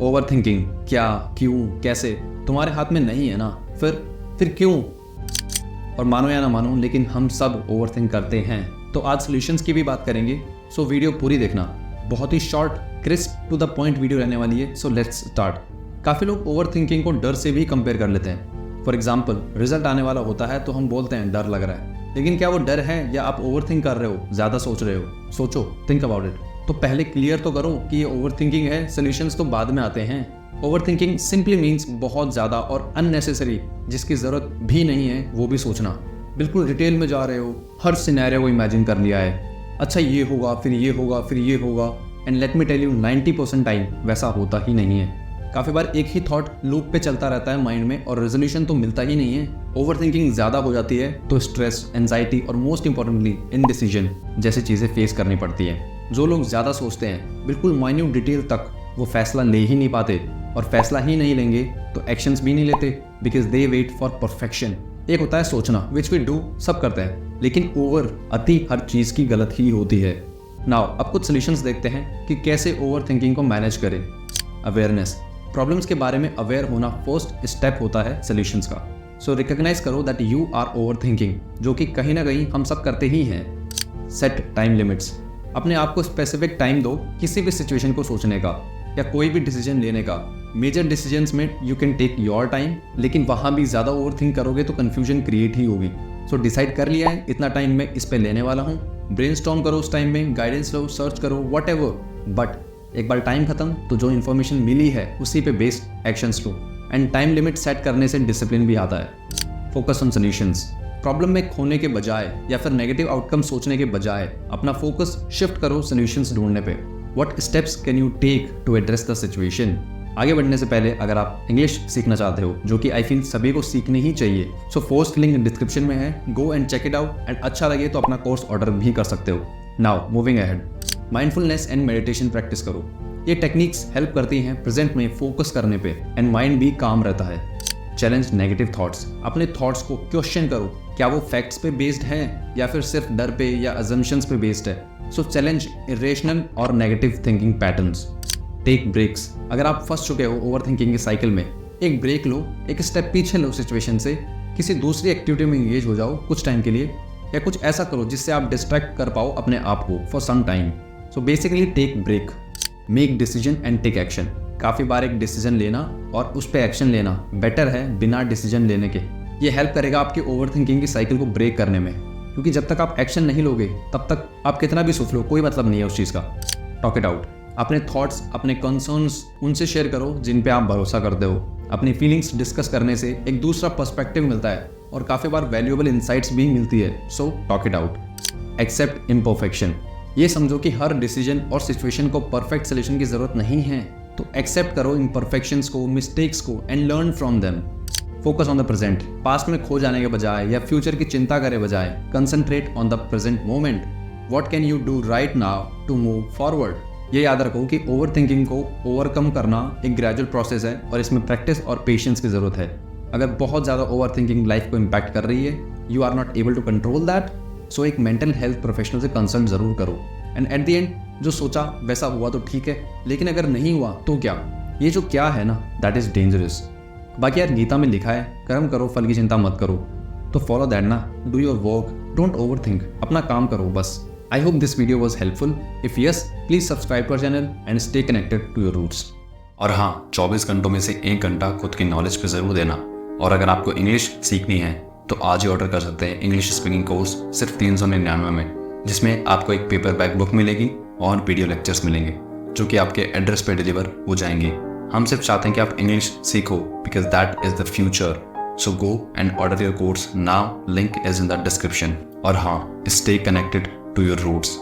Over thinking क्या, क्यों, कैसे तुम्हारे हाथ में नहीं है ना, फिर क्यों? और मानो या ना मानो, लेकिन हम सब ओवर थिंक करते हैं। तो आज सॉल्यूशंस की भी बात करेंगे, सो वीडियो पूरी देखना। बहुत ही short, crisp, to the point video रहने वाली है। So let's start. काफ़ी लोग ओवर थिंकिंग को डर से भी कंपेयर कर लेते हैं। फॉर एग्जाम्पल, रिजल्ट आने वाला होता है तो हम बोलते हैं डर लग रहा है, लेकिन क्या वो डर है या आप ओवर थिंक कर रहे हो, ज़्यादा सोच रहे हो? सोचो, थिंक अबाउट इट। तो पहले क्लियर तो करो कि ये ओवर थिंकिंग है, सोल्यूशंस तो बाद में आते हैं। ओवर थिंकिंग सिंपली मीन्स बहुत ज़्यादा और अननेसेसरी, जिसकी ज़रूरत भी नहीं है वो भी सोचना। बिल्कुल डिटेल में जा रहे हो, हर सिनेरियो को इमेजिन कर लिया है। अच्छा ये होगा, फिर ये होगा, फिर ये होगा। And let me tell you, 90% time वैसा होता ही नहीं है। काफ़ी बार एक ही थॉट लूप पे चलता रहता है माइंड में और रेजोल्यूशन तो मिलता ही नहीं है। ओवर थिंकिंग ज़्यादा हो जाती है तो स्ट्रेस, एंजाइटी और मोस्ट इंपॉर्टेंटली इनडिसीजन जैसी चीज़ें फेस करनी पड़ती है। जो लोग ज़्यादा सोचते हैं, बिल्कुल माइन्यूट डिटेल तक, वो फैसला ले ही नहीं पाते, और फैसला ही नहीं लेंगे तो एक्शंस भी नहीं लेते, because they wait for perfection. एक होता है सोचना, विच वी डू, सब करते हैं, लेकिन ओवर, अति हर चीज़ की गलत ही होती है। नाउ अब कुछ सोल्यूशंस देखते हैं कि कैसे ओवर थिंकिंग को मैनेज करें। अवेयरनेस, प्रॉब्लम्स के बारे में अवेयर होना फर्स्ट स्टेप होता है सोल्यूशंस का। सो रिकॉग्नाइज करो that you are over thinking, जो कि कहीं ना कहीं हम सब करते ही हैं। सेट टाइम लिमिट्स, अपने आप को स्पेसिफिक टाइम दो किसी भी सिचुएशन को सोचने का या कोई भी डिसीजन लेने का। मेजर डिसीजंस में you can take your time, लेकिन वहाँ भी ज़्यादा ओवर थिंक करोगे तो कन्फ्यूजन क्रिएट ही होगी। सो डिसाइड कर लिया है इतना टाइम मैं इस पे लेने वाला हूँ, ब्रेनस्टॉर्म करो उस टाइम में, गाइडेंस लो, सर्च करो, व्हाटएवर। बट एक बार टाइम खत्म तो जो इन्फॉर्मेशन मिली है उसी पे based actions low. And time limit set करने से डिसिप्लिन भी आता है। फोकस ऑन सॉल्यूशंस, प्रॉब्लम में खोने के बजाय या फिर नेगेटिव आउटकम सोचने के बजाय अपना फोकस शिफ्ट करो सॉल्यूशंस ढूंढने पे। What steps can you take to address the situation. आगे बढ़ने से पहले अगर आप इंग्लिश सीखना चाहते हो, जो कि आई फील सभी को सीखनी ही चाहिए, सो फर्स्ट लिंक डिस्क्रिप्शन में है, go and check it out. And अच्छा लगे तो अपना कोर्स ऑर्डर भी कर सकते हो। Now moving ahead, mindfulness and meditation practice करो। ये टेक्निक्स हेल्प करती हैं प्रेजेंट में फोकस करने पे, एंड माइंड भी काम रहता है। चैलेंज नेगेटिव थॉट्स, अपने थॉट्स को क्वेश्चन करो, क्या वो फैक्ट्स पे बेस्ड हैं या फिर सिर्फ डर पे या अजम्पशंस पे बेस्ड है। सो चैलेंज इरेशनल और negative thinking patterns. Take breaks, अगर आप फंस चुके हो ओवर थिंकिंग के साइकिल में, एक ब्रेक लो, एक स्टेप पीछे लो सिचुएशन से, किसी दूसरी एक्टिविटी में एंगेज हो जाओ कुछ टाइम के लिए, या कुछ ऐसा करो जिससे आप डिस्ट्रैक्ट कर पाओ अपने आप को for some time. So basically take break, make decision and take action. काफ़ी बार एक डिसीजन लेना और उस पर एक्शन लेना बेटर है बिना डिसीजन लेने के। ये हेल्प करेगा आपके ओवर थिंकिंग की साइकिल को ब्रेक करने में, क्योंकि जब तक आप एक्शन नहीं लोगे तब तक आप कितना भी सोच लो कोई मतलब नहीं है उस चीज़ का। टॉक इट आउट, अपने थॉट्स, अपने कंसर्न्स उनसे शेयर करो जिन पे आप भरोसा करते हो। अपनी फीलिंग्स डिस्कस करने से एक दूसरा पर्सपेक्टिव मिलता है और काफ़ी बार वैल्यूएबल इंसाइट्स भी मिलती है। So talk it out. Accept imperfection, ये समझो कि हर डिसीजन और सिचुएशन को परफेक्ट सोल्यूशन की जरूरत नहीं है, तो एक्सेप्ट करो इम्परफेक्शंस को, मिस्टेक्स को, and learn from them. Focus on the present, past में खो जाने के बजाय या फ्यूचर की चिंता करे बजाय concentrate on the present moment. What can you do right now to move forward. ये याद रखो कि ओवर थिंकिंग को ओवरकम करना एक ग्रेजुअल प्रोसेस है और इसमें प्रैक्टिस और पेशेंस की जरूरत है। अगर बहुत ज़्यादा ओवर थिंकिंग लाइफ को इम्पैक्ट कर रही है, you are not able to control that, so एक मेंटल हेल्थ प्रोफेशनल से कंसल्ट जरूर करो। एंड एट द एंड जो सोचा वैसा हुआ तो ठीक है, लेकिन अगर नहीं हुआ तो क्या? ये जो क्या है ना, दैट इज डेंजरस। बाकी यार गीता में लिखा है, कर्म करो फल की चिंता मत करो, तो फॉलो दैट ना, do your work, don't over think, अपना काम करो बस। I hope this video was helpful. If yes, please subscribe to our channel and stay connected to your roots. और हाँ, 24 घंटों में से 1 घंटा खुद की नॉलेज पे ज़रूर देना। और अगर आपको इंग्लिश सीखनी है तो आज ही ऑर्डर कर सकते हैं इंग्लिश स्पीकिंग कोर्स सिर्फ 399 में, जिसमें आपको एक पेपर बैक बुक मिलेगी और वीडियो लेक्चर्स मिलेंगे जो कि आपके एड्रेस पे डिलीवर हो जाएंगे। हम सिर्फ चाहते हैं कि आप इंग्लिश सीखो, because that is the future. So go and order your course now, link is in the description. और हाँ, stay connected to your roots.